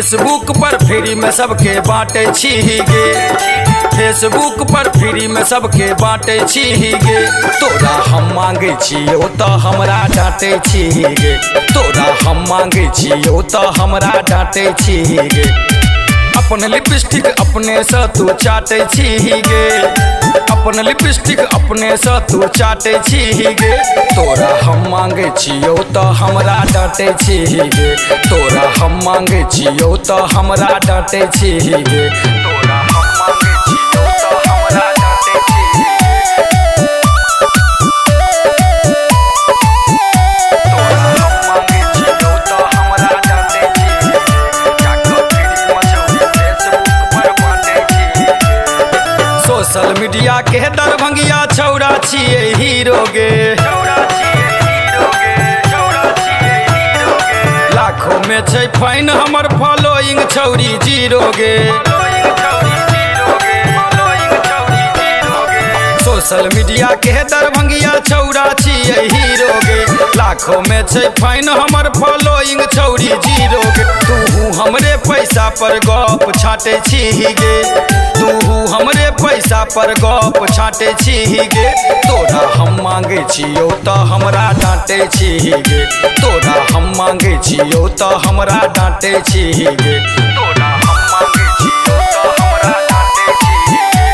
Facebook पर free में सबके बांटे छी गे, फेसबुक पर फ्री में सबके बांटे छी गे। तोरा हम मांगे छियो तो हमरा डांटे छी गे, तोरा हम मांगे छियो तो हमरा डांटे छी गे। अपन लिपस्टिक अपने से तू चाटे छी गे, अपन लिपस्टिक अपने से तू चाटे छी गे। तोरा हम मांगे छियो तो हमरा डांटे छी गे, तोरा हम मांगे छियो तो हमरा डांटे छी गे, तोरा हम मांगे छियो तो हमरा डांटे छी गे, तोरा हम मांगे छियो तो हमरा डांटे छी गे। जाकर फ्री मचौरी फेसबुक पर बांटे छी गे। सोशल मीडिया के दरभंगिया छौरा छिए हीरो गे, लाखों में छै फाइन हमर फॉलोइंग छौरी जीरो गे। सोशल मीडिया के दरभंगिया छौरा छिए हीरो गे, लाखों में छै फाइन हमर फॉलोइंग छौरी जीरो गे। तू हमरे पैसा पर गप छाटे छी गे, तू हमरे पैसा पर गप छाटे छी गे। तोरा हम मांगे छियो तो हमरा डांटे छी गे, तोरा हम मांगे छियो तो हमरा डांटे छी गे, तोरा हम मांगे छियो तो हमरा डांटे छी गे,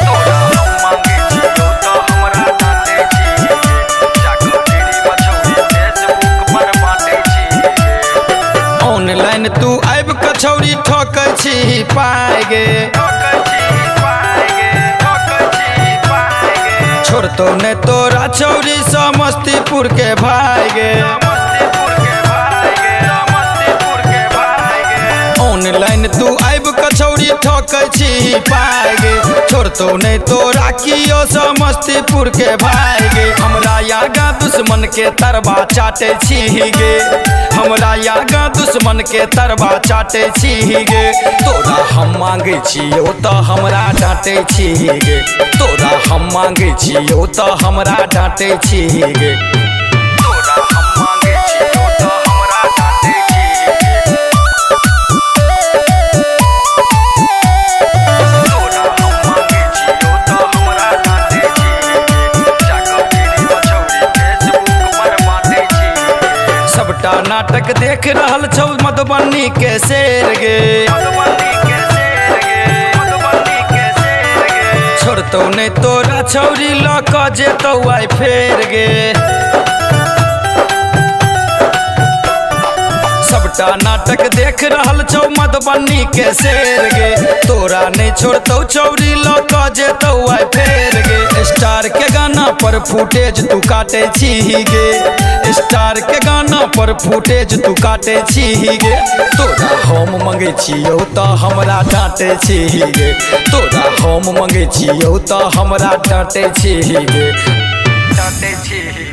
तोरा हम मांगे छियो तो हमरा डांटे छी गे। जाकर फ्री मचौरी फेसबुक पर बांटे छी गे। ऑनलाइन तू आबि के छौरी ठोकै छी पाए गे, छोड़तो ने तोरा छौरी समस्तीपुर के भाई गे। ऑनलाइन तू आबि के छौरी ठोकै छी पाए गे, छोड़तो ने तोरा कियो समस्तीपुर के भाई गे। हमरा यागा दुश्मन के तरबा चाटे छी गे, हमरा यागा दुश्मन के तरबा चाटे छी गे। तोरा हम मांगे छियो तो हमरा डांटे छी गे, तोरा हम मांगे छियो तो हमरा डांटे छी गे, तोरा हम मांगे छियो तो हमरा डांटे छी गे, तोरा हम मांगे छियो तो हमरा डांटे छी गे। जाकर फ्री मचौरी फेसबुक पर बांटे छी गे। सबटा नाटक देख रहल छौ मधुबनी के शेर गे, छोड़तो ने तोरा छौरी ल क जेतौ आई फेर गे। सबटा नाटक देख रहल छौ मधुबनी के शेर गे, तोरा नहीं छोड़तौ छौरी ल क जेतौ आई फेर गे। स्टार के गाना पर फुटेज तू काटे छी गे, स्टार के गाना पर फुटेज तू काटे छी गे। तोरा हम मांगे छियो तो हमरा डांटे छी गे, तोरा हम मांगे छियो तो हमरा डांटे छी गे, डांटे छी।